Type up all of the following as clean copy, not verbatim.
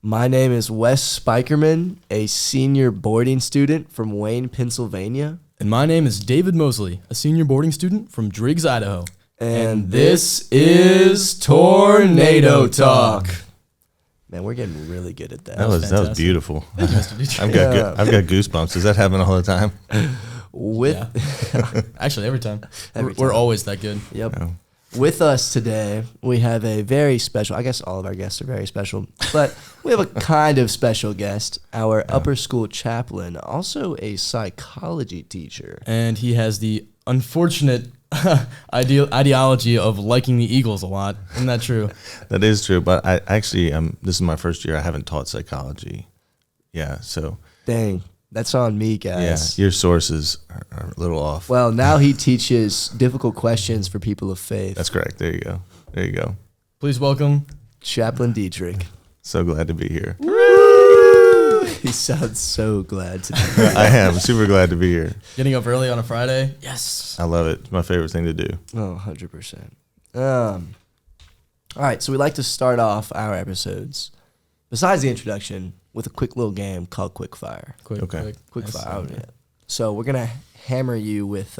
My name is Wes Spikerman, a senior boarding student from Wayne, Pennsylvania. And my name is David Mosley, a senior boarding student from Driggs, Idaho. And this is Tornado Talk. Man, we're getting really good at that. That was beautiful. Thank you, Mr. Deitrick. I've got goosebumps. Does that happen all the time? Actually, every time. Every We're time. always that good. Yep. No. With us today, we have a very special, I guess all of our guests are very special, but we have a kind of special guest, our upper school chaplain, also a psychology teacher. And he has the unfortunate ideology of liking the Eagles a lot. Isn't that true? That is true. But I actually, this is my first year. I haven't taught psychology. Yeah. So. Dang, that's on me, guys. Yeah. Your sources are a little off. Well, now he teaches difficult questions for people of faith. That's correct. There you go. There you go. Please welcome Chaplain Deitrick. So glad to be here. He sounds so glad to be here. I am super glad to be here. getting up early on a Friday. Yes. I love it. It's my favorite thing to do. Oh, 100%. All right, so we like to start off our episodes, besides the introduction, with a quick little game called Quick Fire. Quick Quick Nice. Fire. Yeah. So we're going to hammer you with,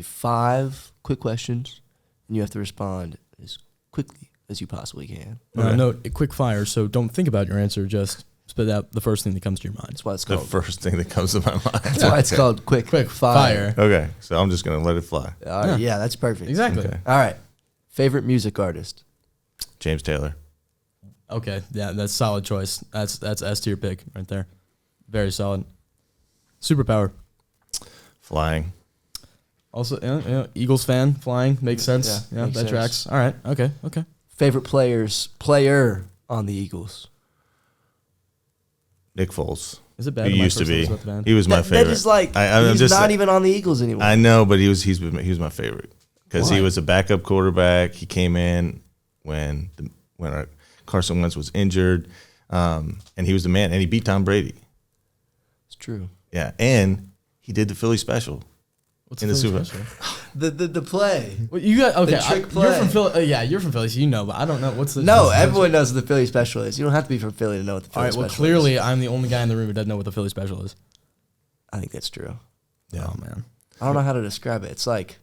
5 quick questions, and you have to respond as quickly as you possibly can. No, no, quick fire, so don't think about your answer. Just spit out the first thing that comes to your mind. That's why it's The called. first thing that comes to my mind. That's why it's called Quick Fire. Okay. So I'm just going to let it fly. All right, yeah, that's perfect. Exactly. Okay. All right. Favorite music artist? James Taylor. Okay, yeah, that's a solid choice. That's S tier pick right there. Very solid. Superpower. Flying. Also, Eagles fan, flying, makes sense. Yeah, Yeah, makes that sense. tracks. All right, okay. Favorite player on the Eagles? Nick Foles. Is it bad? He Am I used to first be. about the band? He was my favorite. That is like, I'm he's just- not even on the Eagles anymore. I know, but he was my favorite because Why? he was a backup quarterback. He came in when Carson Wentz was injured, and he was the man, and he beat Tom Brady. It's true. Yeah, and he did the Philly special. What's in the Philly Super- special? The play. Well, you got okay. trick You're play. from Philly. Yeah, you're from Philly, so you know. But I don't know what's the. No, what's the- everyone knows what the Philly special is. You don't have to be from Philly to know what the Philly All right. special Well, is. clearly, I'm the only guy in the room who doesn't know what the Philly special is. I think that's true. Yeah. Oh man. I don't know how to describe it. It's like,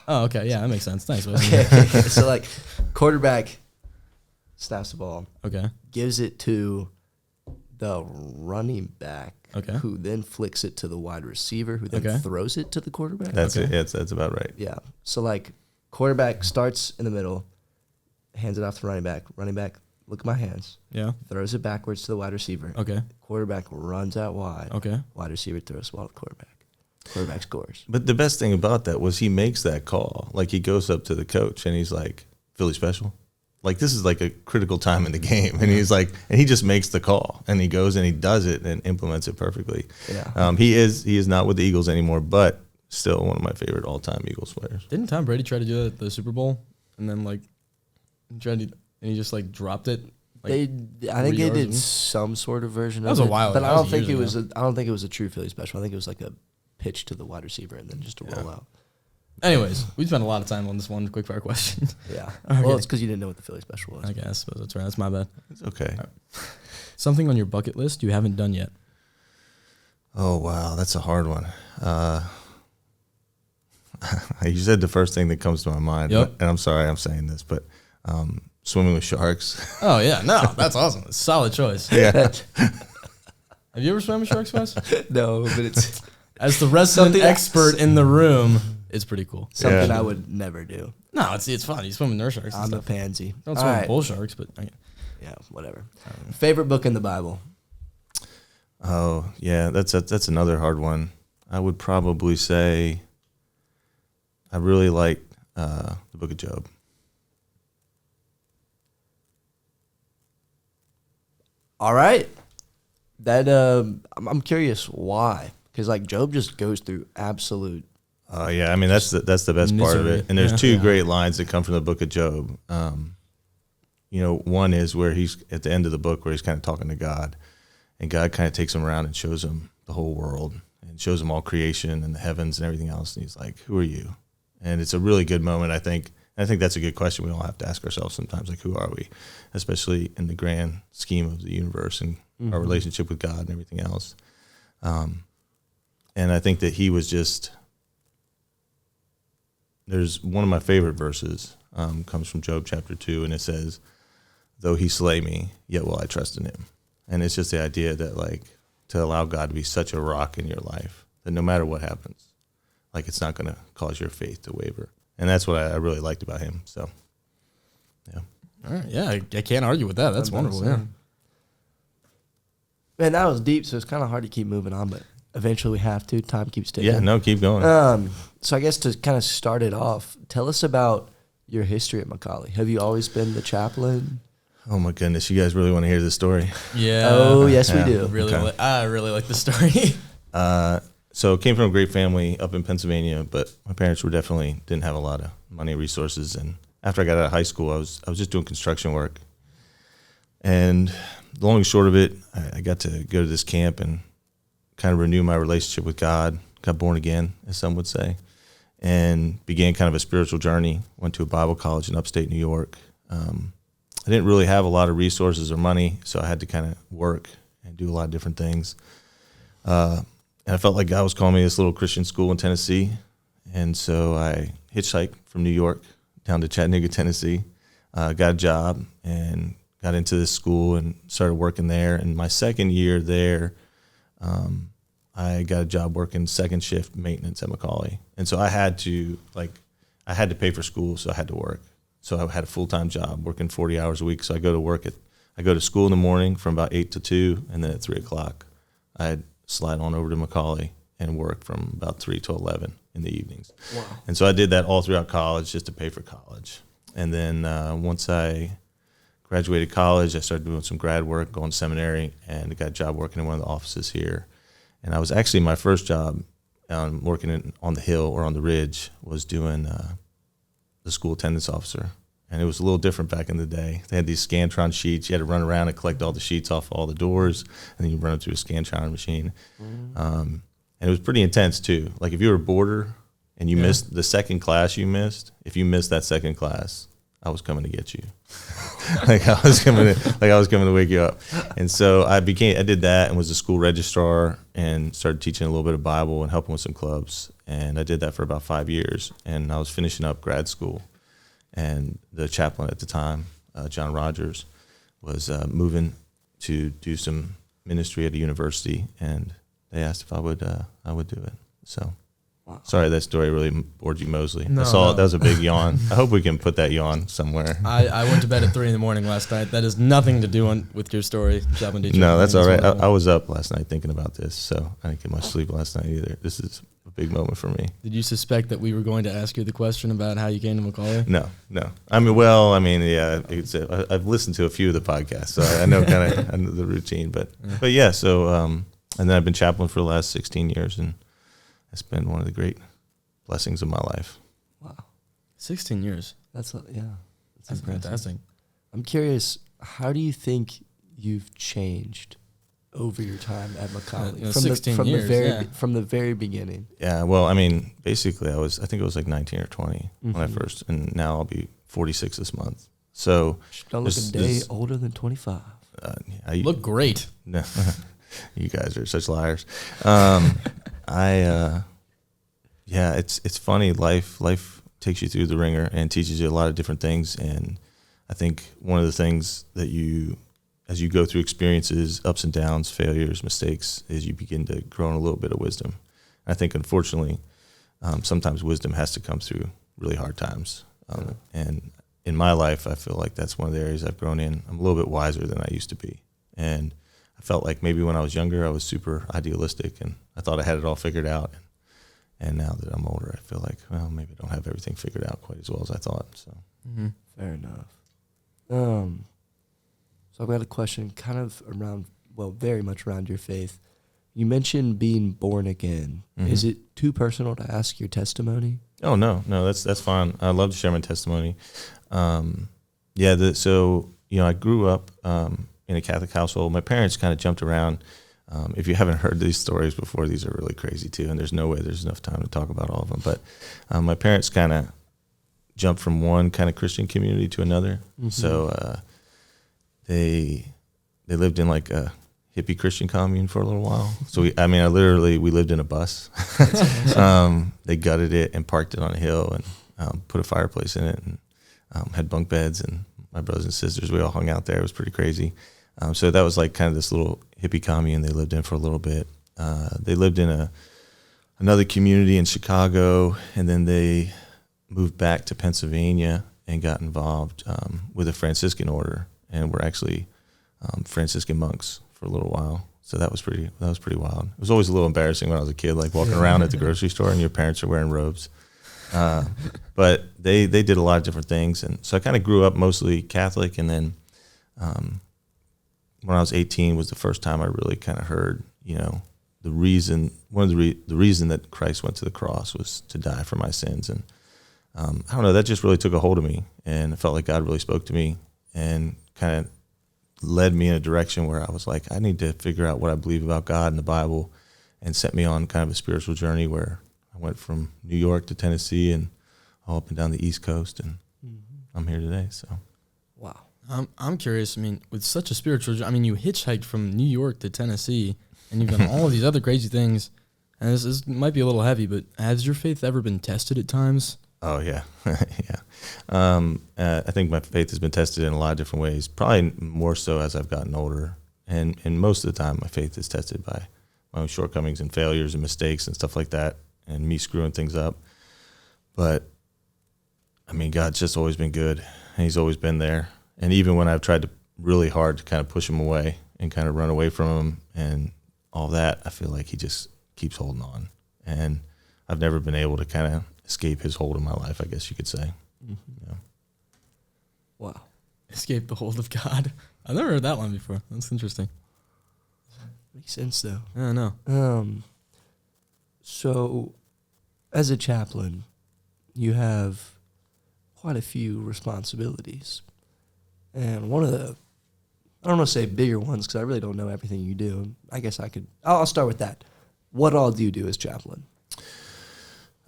Oh, okay. Yeah, that makes sense. Thanks. Wes. so like, quarterback snaps the ball, Okay. gives it to the running back, Okay. who then flicks it to the wide receiver, who then Okay. throws it to the quarterback. That's Okay. it. Yeah, that's about right. Yeah. So like, quarterback starts in the middle, hands it off to running back. Running back, look at my hands. Yeah. Throws it backwards to the wide receiver. Okay. Quarterback runs out wide. Okay. Wide receiver throws the ball to the quarterback. Quarterback scores. But the best thing about that was he makes that call. Like he goes up to the coach and he's like, "Philly special." Like this is like a critical time in the game, and he's like, and he just makes the call, and he goes and he does it and implements it perfectly. Yeah. He is not with the Eagles anymore, but still one of my favorite all-time Eagles players. Didn't Tom Brady try to do that at the Super Bowl, and then like, and he just like dropped it? Like, I think they 3 yards did in? some sort of version That of was it. a while But ago. I That don't was think it years was I don't think it was a true Philly special. I think it was like a pitch to the wide receiver and then just a roll out. Anyways, we spent a lot of time on this one quick fire question. Yeah. Okay. Well, it's because you didn't know what the Philly special was. I suppose that's right. That's my bad. It's okay. Something on your bucket list you haven't done yet. Oh wow, that's a hard one. You said the first thing that comes to my mind, Yep. and I'm sorry I'm saying this, but swimming with sharks. Oh yeah, no, that's awesome. Solid choice. Yeah. Have you ever swam with sharks, Wes? No, but it's As the resident Something- expert in the room, it's pretty cool. something Yeah. I would never do. No, it's fun. You swim with nurse sharks and I'm a stuff. pansy. Don't All swim with right. bull sharks, but okay. Yeah, whatever. Favorite book in the Bible? Oh yeah, that's another hard one. I would probably say I really like the Book of Job. All right. That I'm curious why, because like Job just goes through absolute. Yeah, I mean that's the best part of Misery. it. And there's Yeah. two great lines that come from the Book of Job. One is where he's at the end of the book where he's kind of talking to God, and God kind of takes him around and shows him the whole world and shows him all creation and the heavens and everything else. And he's like, "Who are you?" And it's a really good moment, I think, And I think that's a good question we all have to ask ourselves sometimes, like, who are we, especially in the grand scheme of the universe and our relationship with God and everything else. And I think that he was just, there's one of my favorite verses, comes from Job chapter 2, and it says, though he slay me, yet will I trust in him. And it's just the idea that, like, to allow God to be such a rock in your life that no matter what happens, like, it's not going to cause your faith to waver. And that's what I really liked about him. So, yeah. All right. Yeah, I can't argue with that. That's wonderful. Yeah. Man, that was deep, so it's kind of hard to keep moving on, but eventually we have to. Time keeps ticking. Yeah, no, keep going. So I guess to kind of start it off, tell us about your history at Macaulay. Have you always been the chaplain? Oh, my goodness. You guys really want to hear this story? Yeah. Oh, yes, we do. Really, Okay. I really like the story. So came from a great family up in Pennsylvania, but my parents didn't have a lot of money, resources. And after I got out of high school, I was just doing construction work. And the long and short of it, I got to go to this camp and kind of renew my relationship with God, got born again, as some would say, and began kind of a spiritual journey. Went to a Bible college in upstate New York. I didn't really have a lot of resources or money, so I had to kind of work and do a lot of different things. And I felt like God was calling me to this little Christian school in Tennessee. And so I hitchhiked from New York down to Chattanooga, Tennessee, got a job and got into this school and started working there. And my second year there, I got a job working second shift maintenance at Macaulay. And so I had to pay for school, so I had to work. So I had a full-time job working 40 hours a week. So I go to school in the morning from about 8 to 2, and then at 3 o'clock, I'd slide on over to Macaulay and work from about 3 to 11 in the evenings. Wow. And so I did that all throughout college just to pay for college. And then once I graduated college, I started doing some grad work, going to seminary, and I got a job working in one of the offices here. And I was actually, my first job working on the Hill or on the Ridge was doing the school attendance officer. And it was a little different back in the day. They had these Scantron sheets. You had to run around and collect all the sheets off all the doors, and then you run them through a Scantron machine. And it was pretty intense, too. Like, if you were a boarder and you missed the second class if you missed that second class, I was coming to get you. I was coming to wake you up. And so I did that and was a school registrar and started teaching a little bit of Bible and helping with some clubs. And I did that for about 5 years. And I was finishing up grad school. And the chaplain at the time, John Rogers, was moving to do some ministry at a university, and they asked if I would do it. So, sorry that story really bored you, Mosley. No, that was a big yawn. I hope we can put that yawn somewhere. I went to bed at 3 in the morning last night. That has nothing to do with your story, Chaplain Deitrick. No, that's all right. I was up last night thinking about this, so I didn't get much sleep last night either. This is a big moment for me. Did you suspect that we were going to ask you the question about how you came to Macaulay? No. Yeah. I've listened to a few of the podcasts, so I know kind of the routine. But yeah. So and then I've been chaplain for the last 16 years, and it's been one of the great blessings of my life. Wow, 16 years. that's impressive. Fantastic. I'm curious, how do you think you've changed over your time at Macaulay? 16 years, from the very beginning. Yeah. Well, I mean, basically, I think it was like 19 or 20 when I first, and now I'll be 46 this month. So Don't look a day older than 25. You look great. No, you guys are such liars. It's funny. Life takes you through the ringer and teaches you a lot of different things. And I think one of the things that as you go through experiences, ups and downs, failures, mistakes, is you begin to grow in a little bit of wisdom. I think, unfortunately, sometimes wisdom has to come through really hard times. And in my life, I feel like that's one of the areas I've grown in. I'm a little bit wiser than I used to be. And I felt like maybe when I was younger, I was super idealistic and I thought I had it all figured out. And now that I'm older, I feel like, well, maybe I don't have everything figured out quite as well as I thought. So, Fair enough. So I've got a question kind of very much around your faith. You mentioned being born again. Mm-hmm. Is it too personal to ask your testimony? Oh, no, that's fine. I love to share my testimony. So I grew up in a Catholic household. My parents kind of jumped around. If you haven't heard these stories before, these are really crazy too, and there's no way there's enough time to talk about all of them. But my parents kind of jump from one kind of Christian community to another. Mm-hmm. So they lived in like a hippie Christian commune for a little while. So we lived in a bus. They gutted it and parked it on a hill and put a fireplace in it and had bunk beds, and my brothers and sisters, we all hung out there. It was pretty crazy. So that was like kind of this little hippie commune they lived in for a little bit. They lived in another community in Chicago, and then they moved back to Pennsylvania and got involved with a Franciscan order, and were actually Franciscan monks for a little while. So that was pretty wild. It was always a little embarrassing when I was a kid, like walking around at the grocery store and your parents are wearing robes. But they did a lot of different things, and so I kind of grew up mostly Catholic, and then when I was 18 was the first time I really kind of heard, the reason that Christ went to the cross was to die for my sins. And I don't know, that just really took a hold of me, and I felt like God really spoke to me and kind of led me in a direction where I was like, I need to figure out what I believe about God and the Bible, and set me on kind of a spiritual journey where I went from New York to Tennessee and all up and down the East Coast, and I'm here today. So, wow. I'm curious. I mean, with such a spiritual, you hitchhiked from New York to Tennessee, and you've done all of these other crazy things. And this might be a little heavy, but has your faith ever been tested at times? Oh yeah, yeah. I think my faith has been tested in a lot of different ways. Probably more so as I've gotten older, and most of the time, my faith is tested by my own shortcomings and failures and mistakes and stuff like that, and me screwing things up. But God's just always been good, and He's always been there. And even when I've tried to really hard to kind of push Him away and kind of run away from Him and all that, I feel like He just keeps holding on. And I've never been able to kind of escape His hold in my life, I guess you could say. Mm-hmm. Yeah. Wow. Escape the hold of God. I've never heard that one before. That's interesting. Makes sense, though. Yeah, I know. So, as a chaplain, you have quite a few responsibilities. And one of the, I don't want to say bigger ones because I really don't know everything you do. I guess I'll start with that. What all do you do as chaplain?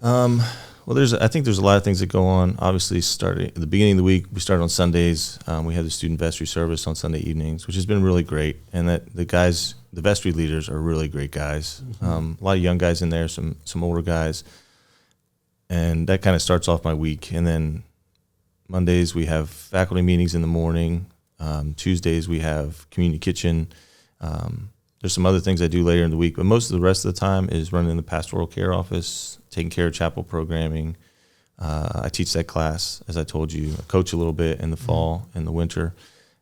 Well, I think there's a lot of things that go on. Obviously, starting at the beginning of the week, we start on Sundays. We have the student vestry service on Sunday evenings, which has been really great. And that the vestry leaders are really great guys. A lot of young guys in there, some older guys. And that kind of starts off my week. And then Mondays, we have faculty meetings in the morning. Tuesdays, we have community kitchen. There's some other things I do later in the week, but most of the rest of the time is running the pastoral care office, taking care of chapel programming. I teach that class, as I told you. I coach a little bit in the fall and the winter,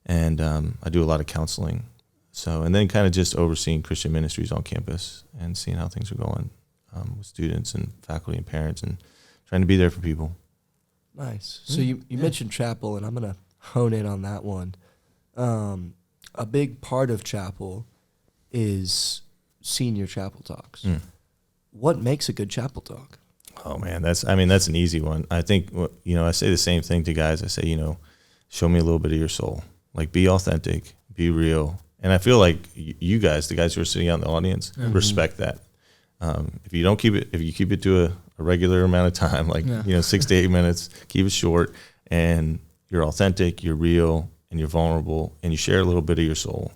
and I do a lot of counseling. So, and then kind of just overseeing Christian ministries on campus and seeing how things are going with students and faculty and parents, and trying to be there for people. Nice. So you mentioned chapel, and I'm going to hone in on that one. A big part of chapel is senior chapel talks. What makes a good chapel talk? Oh man, that's an easy one. I think, I say the same thing to guys. I say, show me a little bit of your soul. Like, be authentic, be real. And I feel like you guys, the guys who are sitting out in the audience, respect that. If you keep it to a regular amount of time, like 6 to 8 minutes, keep it short, and you're authentic, you're real, and you're vulnerable, and you share a little bit of your soul,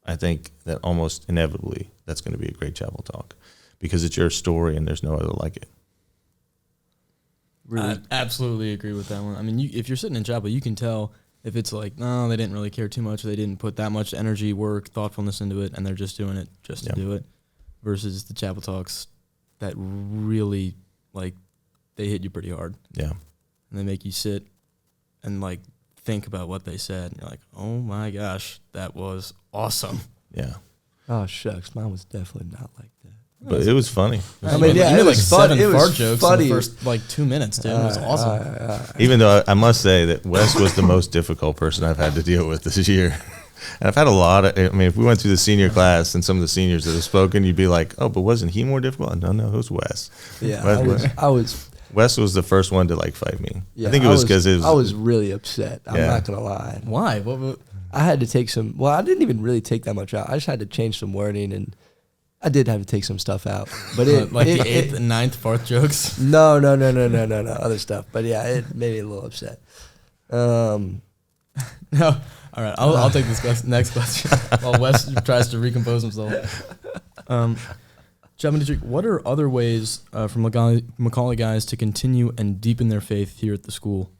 I think that almost inevitably that's going to be a great chapel talk, because it's your story and there's no other like it. Really? I absolutely agree with that one. I mean, if you're sitting in chapel, you can tell if it's like, no, they didn't really care too much, or they didn't put that much energy, work, thoughtfulness into it, and they're just doing it just to do it, versus the chapel talks that really, like, they hit you pretty hard. Yeah. And they make you sit and, like, think about what they said, and you're like, oh my gosh, that was awesome. Yeah. Oh shucks, mine was definitely not like that. But it was funny. It was like seven fart jokes in the first 2 minutes, dude. It was awesome. Even though I must say that Wes was the most difficult person I've had to deal with this year. And I've had a lot of, if we went through the senior class and some of the seniors that have spoken, you'd be like, oh, but wasn't he more difficult? No, it was Wes. Yeah, Wes was the first one to like fight me. Yeah, I think it was because I was really upset. I'm not gonna lie. Why? What? I had to take some. Well, I didn't even really take that much out. I just had to change some wording, and I did have to take some stuff out, but The 8th and 9th, 4th jokes. No, other stuff. But yeah, it made me a little upset. No. All right, I'll take this next question while Wes tries to recompose himself. Chaplain Deitrick, what are other ways for Macaulay guys to continue and deepen their faith here at the school?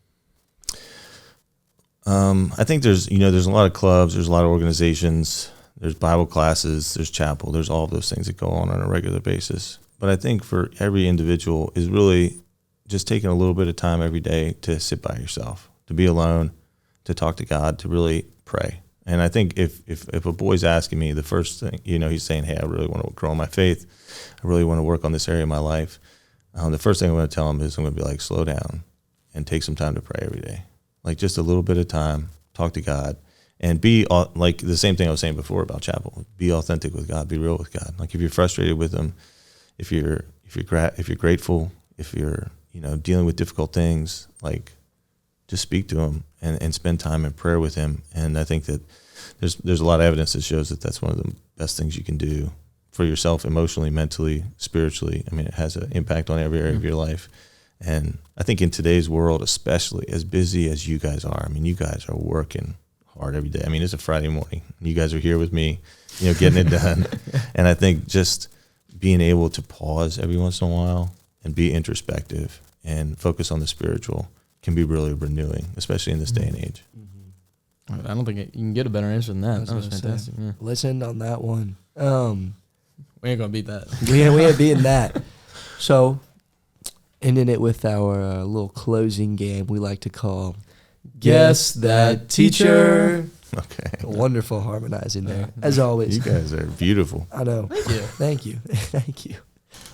I think there's a lot of clubs, there's a lot of organizations, there's Bible classes, there's chapel, there's all of those things that go on a regular basis. But I think for every individual is really just taking a little bit of time every day to sit by yourself, to be alone, to talk to God, to really pray. And I think if a boy's asking me, the first thing, he's saying, hey, I really want to grow in my faith. I really want to work on this area of my life. The first thing I'm going to tell him is I'm going to be like, slow down and take some time to pray every day. Like just a little bit of time, talk to God, and be like the same thing I was saying before about chapel. Be authentic with God, be real with God. Like if you're frustrated with him, if you're grateful, if you're dealing with difficult things, like just speak to him and spend time in prayer with him. And I think that there's a lot of evidence that shows that that's one of the best things you can do for yourself, emotionally, mentally, spiritually. I mean, it has an impact on every area of your life. And I think in today's world, especially as busy as you guys are, I mean, you guys are working hard every day. I mean, it's a Friday morning. You guys are here with me, getting it done. And I think just being able to pause every once in a while and be introspective and focus on the spiritual can be really renewing, especially in this day and age. I don't think you can get a better answer than that. That was fantastic. Yeah. Listen on that one. We ain't going to beat that. We ain't beating that. So, ending it with our little closing game we like to call Guess That Teacher. Okay. Wonderful harmonizing there, as always. You guys are beautiful. I know. Thank you. Thank you.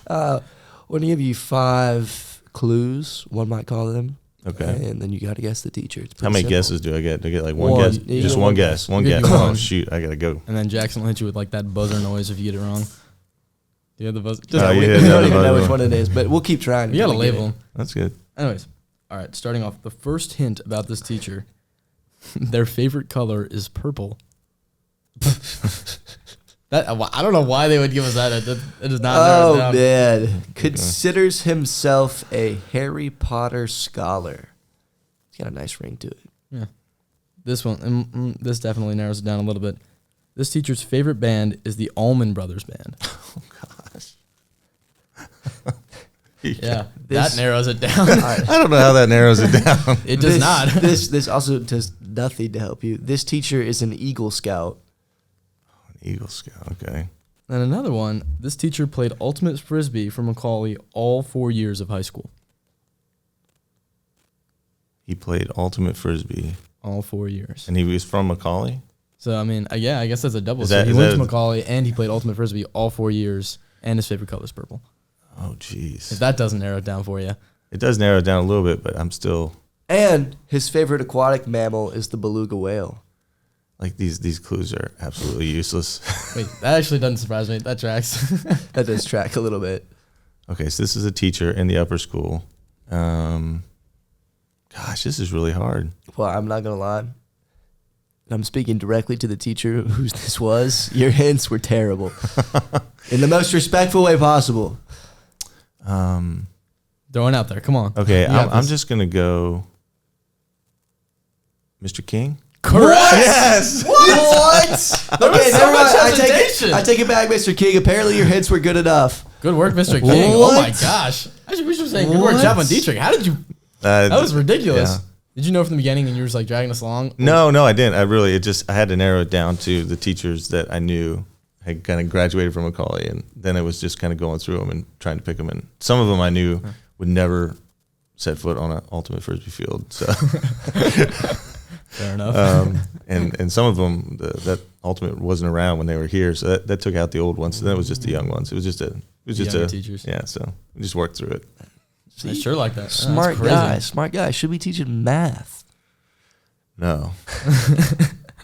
We're going to give you 5 clues, one might call them. Okay. And then you got to guess the teacher. How many guesses do I get? Do I get like one guess? Just one guess. One guess. Oh, shoot. I got to go. And then Jackson will hit you with like that buzzer noise if you get it wrong. Do you have the buzzer? We don't even know which one it is, but we'll keep trying. You got to label them. That's good. Anyways. All right. Starting off, the first hint about this teacher, their favorite color is purple. I don't know why they would give us that. It is not. Oh, man. Considers himself a Harry Potter scholar. It's got a nice ring to it. Yeah. This one, this definitely narrows it down a little bit. This teacher's favorite band is the Allman Brothers Band. Oh, gosh. Yeah, that narrows it down. I don't know how that narrows it down. It does not. This also does nothing to help you. This teacher is an Eagle Scout. Eagle Scout, okay. And another one, this teacher played Ultimate Frisbee for Macaulay all 4 years of high school. He played Ultimate Frisbee. All 4 years. And he was from Macaulay? So, I mean, I guess that's a double. So he went to Macaulay and he played Ultimate Frisbee all 4 years, and his favorite color is purple. Oh, jeez. If that doesn't narrow it down for you. It does narrow it down a little bit, but I'm still... And his favorite aquatic mammal is the beluga whale. Like, these clues are absolutely useless. Wait, that actually doesn't surprise me. That tracks. That does track a little bit. Okay, so this is a teacher in the upper school. Gosh, this is really hard. Well, I'm not going to lie. I'm speaking directly to the teacher who this was. Your hints were terrible. In the most respectful way possible. Throwing out there. Come on. Okay, I'm just going to go Mr. King. Correct. Yes. What? Okay, never mind. I take it back, Mr. King. Apparently your hints were good enough. Good work, Mr. King. Oh my gosh. We should say good work, Chaplain Deitrick. How did you? That was ridiculous. Yeah. Did you know from the beginning and you were just like dragging us along? No, I didn't. I had to narrow it down to the teachers that I knew had kind of graduated from Macaulay, and then it was just kind of going through them and trying to pick them. And some of them I knew would never set foot on an Ultimate Frisbee field. So. Fair enough. And some of them, that Ultimate wasn't around when they were here, so that took out the old ones. So then it was just the young ones. It was just teachers. Yeah. So we just worked through it. I sure like that. Smart guy. Should be teaching math. No.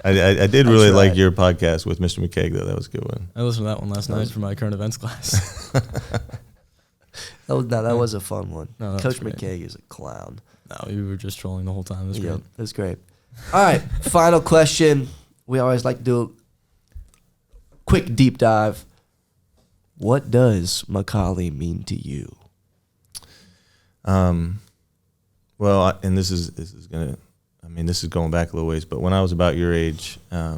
I did really like your podcast with Mr. McKeag, though. That was a good one. I listened to that one last night for my current events class. That was a fun one. No, Coach great. McKeag is a clown. No, we were just trolling the whole time. It was great. It was great. All right, final question. We always like to do a quick deep dive. what does Macaulay mean to you? Well, and this is going back a little ways, but when I was about your age, I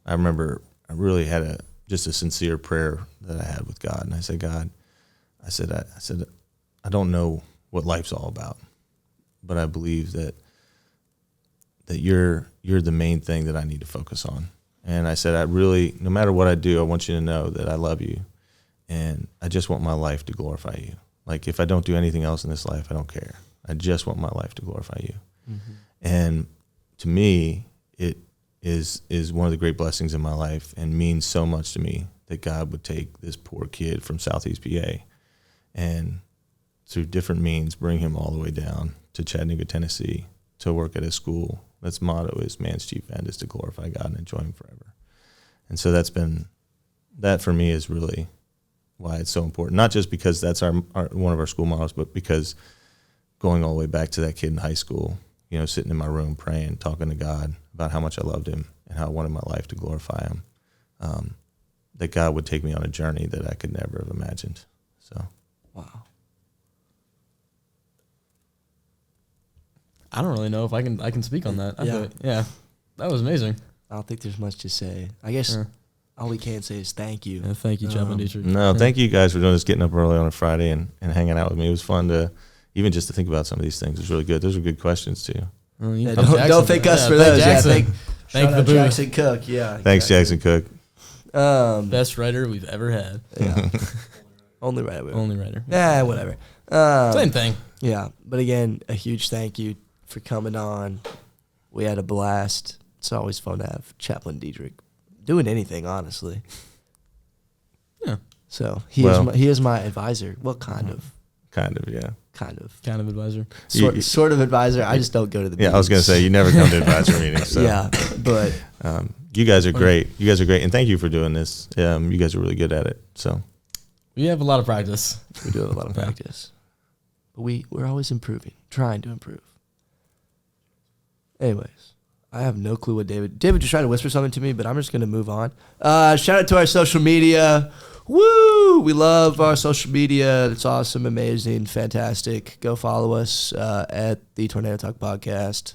remember I really had just a sincere prayer that I had with God, and I said, God, I said, I don't know what life's all about, but I believe that you're the main thing that I need to focus on. And I said, no matter what I do, I want you to know that I love you, and I just want my life to glorify you. Like, if I don't do anything else in this life, I don't care. I just want my life to glorify you. Mm-hmm. And to me, it is one of the great blessings in my life, and means so much to me that God would take this poor kid from Southeast PA and through different means bring him all the way down to Chattanooga, Tennessee, to work at a school that's motto is man's chief end is to glorify God and enjoy him forever. And so that for me is really why it's so important. Not just because that's our one of our school models, but because going all the way back to that kid in high school, sitting in my room praying, talking to God about how much I loved him and how I wanted my life to glorify him, that God would take me on a journey that I could never have imagined. So, wow. I don't really know if I can speak on that. Yeah. That was amazing. I don't think there's much to say. I guess all we can say is thank you. Yeah, thank you, Chaplain Deitrick. No, thank you guys for doing this, getting up early on a Friday and hanging out with me. It was fun to even just to think about some of these things. It was really good. Those were good questions too. Don't thank us for those. Jackson. Thank the Jackson Cook. Yeah. Thanks, Jackson Cook. Best writer we've ever had. Yeah. Only writer. Only writer. Yeah, whatever. Same thing. Yeah, but again, a huge thank you for coming on. We had a blast. It's always fun to have Chaplain Deitrick doing anything, honestly. Yeah. So he is my advisor. Well, kind of. Kind of, yeah. Kind of. Kind of advisor. Sort of advisor. I just don't go to the meetings. Yeah, I was going to say, you never come to advisor meetings. So. Yeah, but. You guys are great. You guys are great. And thank you for doing this. You guys are really good at it. So we have a lot of practice. We do have a lot of practice. But we're always improving, trying to improve. Anyways, I have no clue what David just tried to whisper something to me, but I'm just going to move on. Shout out to our social media. Woo! We love our social media. It's awesome, amazing, fantastic. Go follow us at the Tornado Talk Podcast.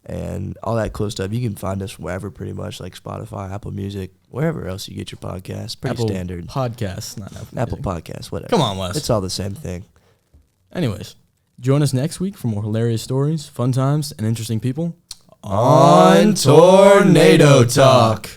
And all that cool stuff. You can find us wherever, pretty much, like Spotify, Apple Music, wherever else you get your podcasts. Pretty Apple standard. Podcasts, not Apple Podcasts, whatever. Come on, Wes. It's all the same thing. Anyways, join us next week for more hilarious stories, fun times, and interesting people on Tornado Talk.